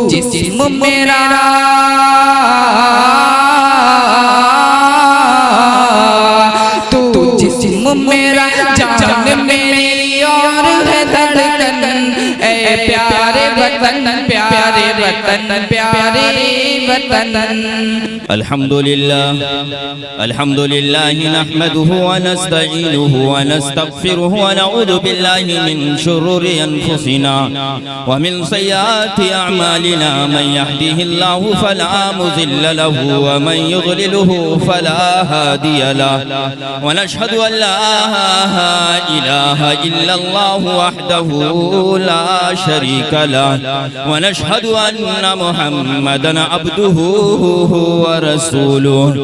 जिस्म मेरा तू जिस्म मेरा जान मेरी और है धड़कन ए प्यारे वतन प्यारे वतन प्यारे वतन। अल्हम्दुलिल्लाह नहमदुहु व नस्तईनुहु व नस्तगफिरुहु व नऊज़ु बिल्लाहि मिन शुरूरि अनफुसिना व मिन सय्यिआति अअमालिना मन यहदिहिल्लाहु फला मुज़िल्ल लहु व मन युज़लिलहु फला हादिय लहु व नशहदु अन ला इलाहा इल्लल्लाहु वहदहु ला शरीक लहु व नशहदु अन्ना मुहम्मदन अब्दुहु व रसूलुहु।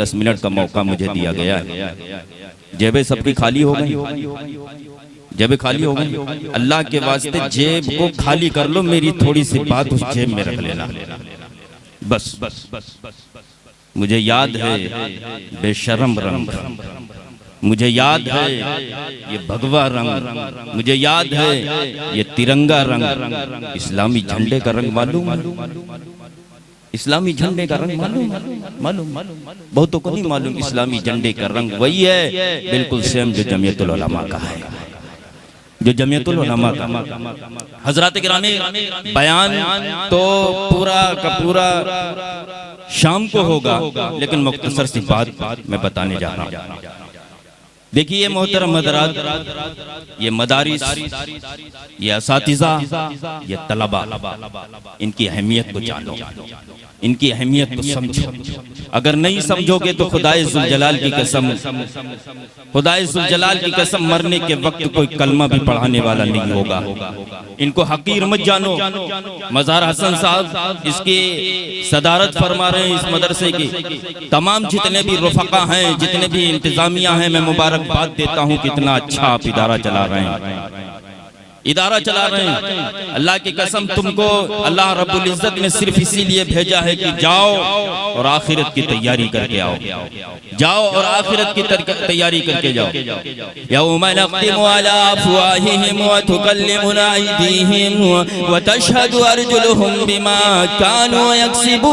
10 मिनट का मौका मुझे दिया गया है। जेबें सबकी खाली हो गई, जेबें खाली हो गई। अल्लाह के वास्ते जेब को खाली कर लो, मेरी थोड़ी सी बात उस जेब में रख लेना बस। मुझे याद है बेशरम रंग, मुझे याद है ये भगवा रंग, मुझे याद है ये तिरंगा रंग। इस्लामी झंडे का रंग मालूम? इस्लामी झंडे का रंग मालूम? बहुतों को नहीं मालूम। इस्लामी झंडे का रंग वही है बिल्कुल सेम जो जमीयतुल उलमा का है, जो जमीयतुल उलमा का। हजरात गिरामी, बयान तो पूरा का पूरा शाम को होगा, लेकिन मुख्तसर सी बात मैं बताने जा रहा हूँ। देखिए मोहतरम हज़रात, ये मदारिस, ये असातिज़ा, ये तलबा, इनकी अहमियत को जानो, इनकी अहमियत को समझो। अगर नहीं समझोगे तो खुदाए ज़ुल जलाल की कसम, खुदाए ज़ुल जलाल की कसम, मरने के वक्त कोई कलमा भी पढ़ाने वाला नहीं होगा। इनको हकीर मत जानो। मज़ार हसन साहब इसकी सदारत फरमा रहे हैं इस मदरसे की। तमाम जितने भी रुफ़क़ा हैं, जितने भी इंतज़ामिया हैं, मैं मुबारकबाद देता हूँ। कितना अच्छा आप इदारा चला रहे हैं, इदारा चला रहे हैं। अल्लाह की कसम, तुमको अल्लाह रब्बुल इज्जत ने सिर्फ इसीलिए भेजा है कि जाओ और आखिरत की तैयारी करके आओ, जाओ और आखिरत की तैयारी करके जाओ। यौम नख्तिमु अला अफ़वाहिहिम व तुकल्लिमुना अयदीहिम व तशहदु अर्जुलुहुम बिमा कानू यक्सिबून।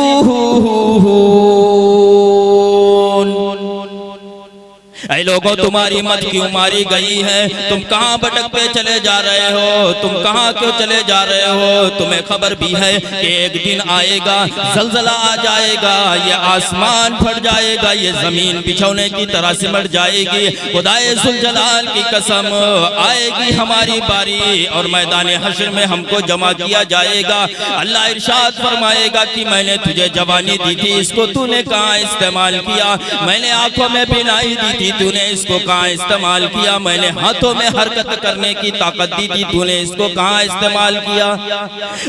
ऐ लोगों, तुम्हारी मत क्यों मारी गई है? तुम कहाँ भटकते चले जा रहे हो? तुम कहाँ क्यों चले जा रहे हो? तुम्हें खबर भी है कि एक दिन आएगा, जलजला आ जाएगा, ये आसमान फट जाएगा, ये जमीन बिछौने की तरह सिमट जाएगी। खुदाए ज़ुल जलाल की कसम, आएगी हमारी बारी और मैदान हश्र में हमको जमा किया जाएगा। अल्लाह इरशाद फरमाएगा कि मैंने तुझे जवानी दी थी, इसको तूने कहाँ इस्तेमाल किया? मैंने आंखों में बीनाई दी थी, तूने इसको कहाँ इस्तेमाल किया? मैंने हाथों में हरकत करने की ताकत दी थी, तूने इसको कहाँ इस्तेमाल किया?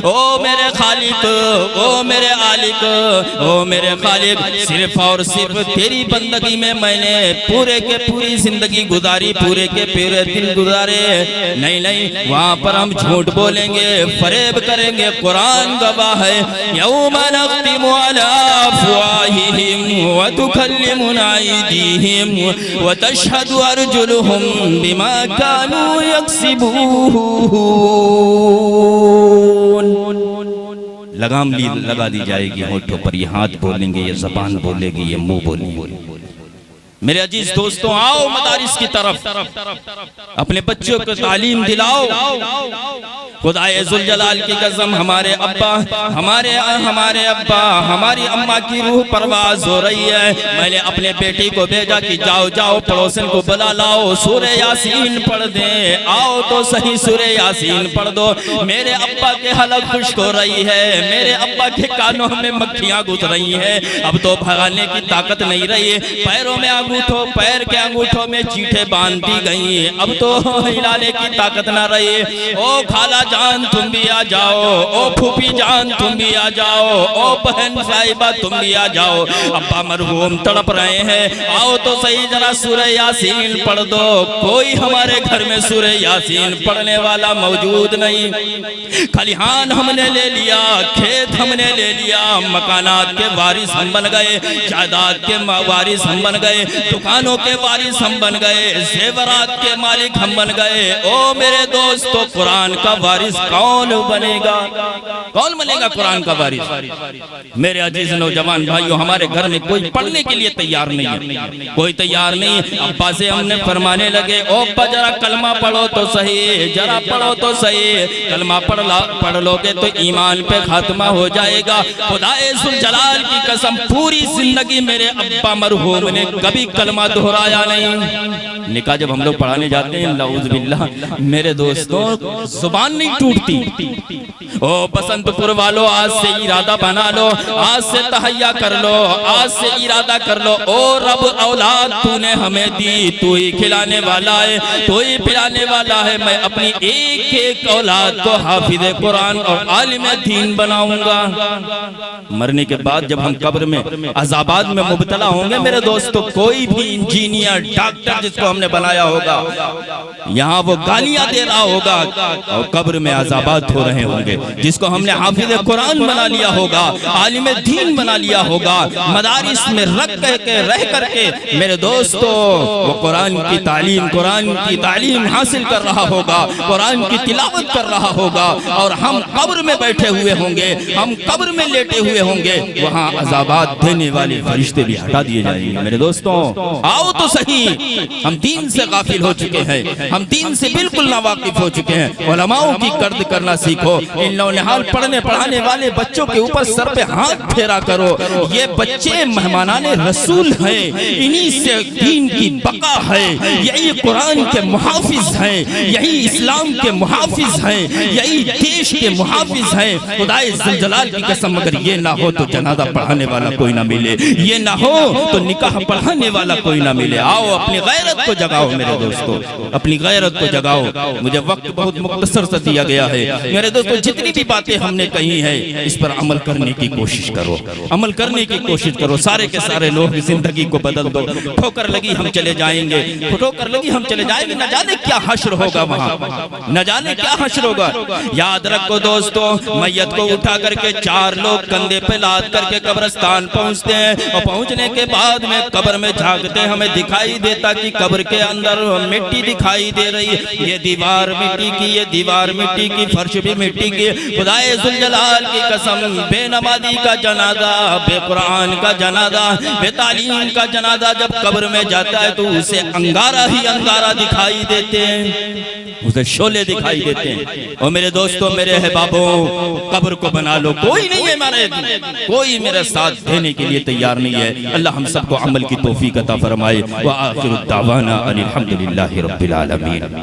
ओ मेरे खालिक, ओ मेरे आलिक, ओ मेरे खालिक, सिर्फ और सिर्फ तेरी बंदगी में मैंने पूरे के पूरी जिंदगी गुजारी, पूरे के पूरे दिन गुजारे। नहीं नहीं, वहाँ पर हम झूठ बोलेंगे, फरेब करेंगे। कुरान गवाह है, यौम नख्तिमु अला अफ़वाहिहिम व तुकल्लिमुना अयदीहिम व तशहदु अर्जुलुहुम बिमा कानू यक्सिबून। लगाम लगा दी जाएगी होठों पर, ये हाथ बोलेंगे, ये ज़बान बोलेगी, ये मुंह बोलेगी। मेरे अजीज दोस्तों, आओ मदारिस की तरफ, अपने बच्चों को तालीम दिलाओ। खुदाए जुल जलाल की कसम, हमारे अब्बा, हमारे अब्बा, हमारी अम्मा की रूह परवाज हो रही है। मैंने अपने बेटी को भेजा कि जाओ जाओ पड़ोसन को बुला लाओ, सूरे यासीन पढ़ दे, आओ तो सही सूरे यासीन पढ़ दो। मेरे अब्बा के हलक खुश्क हो रही है, मेरे अब्बा के कानों में मक्खियां घुस रही हैं, अब तो भगाने की ताकत नहीं रही। पैरों में अंगूठों, पैर के अंगूठों में चीठे बांध दी गई, अब तो हिलाने की ताकत ना रही। ओ खाला जान तुम भी आ जाओ, ओ फूफी जान तुम भी आ जाओ, ओ बहन साहिबा तुम भी आ जाओ। अब्बा मरहूम तड़प रहे हैं, आओ तो सही जरा सूरह यासीन पढ़ दो। कोई हमारे घर में सूरह यासीन पढ़ने वाला मौजूद नहीं। खलिहान हमने ले लिया, खेत हमने ले लिया, मकानात के वारिस हम बन गए, जायदाद के वारिस हम बन गए, दुकानों के वारिस हम बन गए, जेवरात के मालिक हम बन गए। ओ मेरे दोस्तों, कुरान का वारिस कौन बनेगा? कौन बनेगा कुरान का वारिस? मेरे अजीज नौजवान भाइयों, हमारे घर में कोई पढ़ने के लिए तैयार नहीं है, कोई तैयार नहीं। अब्बा से हमने फरमाने लगे, ओ अब्बा जरा कलमा पढ़ो तो सही, जरा पढ़ो तो सही। कलमा पढ़ लोगे तो ईमान पे खात्मा हो जाएगा। खुदाए जुल जलाल की कसम, पूरी जिंदगी मेरे अब्बा मरहूम ने कभी कलमा दोहराया नहीं। निकाह जब हम लोग पढ़ाने जाते हैं, नाउज़ बिल्लाह, मेरे दोस्तों जुबान नहीं टूटती। ओ बसंतपुर वालों, आज से इरादा बना लो, आज से तहैया कर लो, आज से इरादा कर लो। ओ रब, औलाद तूने हमें दी, तू ही खिलाने वाला है, तू ही पिलाने वाला है। मैं अपनी एक एक औलाद को हाफिज कुरान और आलिम दीन बनाऊंगा। मरने के बाद जब हम कब्र में अज़ाबात में मुब्तला होंगे, मेरे दोस्तों, कोई भी इंजीनियर, डॉक्टर जिसको हमने बनाया होगा, यहाँ वो गालियां दे रहा होगा और कब्र में अज़ाबात हो रहे होंगे। जिसको हमने हाफिज कुरान बना लिया होगा, आलिम दीन बना लिया होगा, मदारिस में रह करके मेरे दोस्तों वो कुरान की तालीम हासिल कर रहा होगा, कुरान की तिलावत कर रहा होगा, और हम कब्र में बैठे हुए होंगे, हम कब्र में लेटे हुए होंगे, वहाँ अज़ाबात देने वाले फरिश्ते भी हटा दिए जाएंगे। मेरे दोस्तों, आओ तो सही, हम दीन से गाफिल हो चुके हैं, हम दीन से बिल्कुल नावाकिफ हो चुके हैं। उलमाओं की कर्द करना सीखो। इन नौनिहाल पढ़ने पढ़ाने वाले बच्चों के ऊपर सर पे हाथ फेरा करो। ये बच्चे मेहमानाने रसूल हैं, इन्हीं से दीन की बका है, यही कुरान के मुहाफिज हैं, यही इस्लाम के मुहाफिज हैं, यही देश के मुहाफिज हैं। खुदाए जुल जलाल की कसम, अगर ये ना हो तो जनाजा पढ़ाने वाला कोई ना मिले, ये ना हो तो निकाह पढ़ाने वाला कोई ना मिले। आओ अपनी गैरत को जगाओ मेरे दोस्तों, अपनी गैरत को जगाओ। मुझे वक्त बहुत मुख्तसर से दिया गया है मेरे दोस्तों, जितनी भी बातें हमने कही है इस पर अमल करने की कोशिश करो, अमल करने की कोशिश करो। सारे के सारे लोग जिंदगी को बदल दो। ठोकर लगी हम चले जाएंगे, ठोकर लगी हम चले जाएंगे, न जाने क्या हश्र होगा वहाँ, न जाने क्या हश्र होगा। याद रखो दोस्तों, मैयत को उठा करके चार लोग कंधे पे लाद करके कब्रिस्तान पहुँचते हैं, और पहुँचने के बाद में कब्र में झांकते हमें दिखाई देता कि कब्र के अंदर मिट्टी दिखाई दे रही है। ये दीवार मिट्टी की, ये दीवार मिट्टी की, फर्श भी मिट्टी की। खुदाए जुल जलाल की कसम, बेनमाजी का जनाजा, बेकुरान का जनाजा, बेतालीम का जनाजा जब कब्र में जाता है तो उसे अंगारा ही अंगारा दिखाई देते हैं, उसे शोले दिखाई देते हैं। और मेरे दोस्तों, मेरे अहबाबों, कब्र को बना लो। कोई नहीं है कोई मेरा साथ देने के लिए तैयार नहीं है। अल्लाह हम सबको अमल की तौफीक अता फरमाए। व आखिरु दावाना अनिल हम्दुलिल्लाहि रब्बिल आलमीन।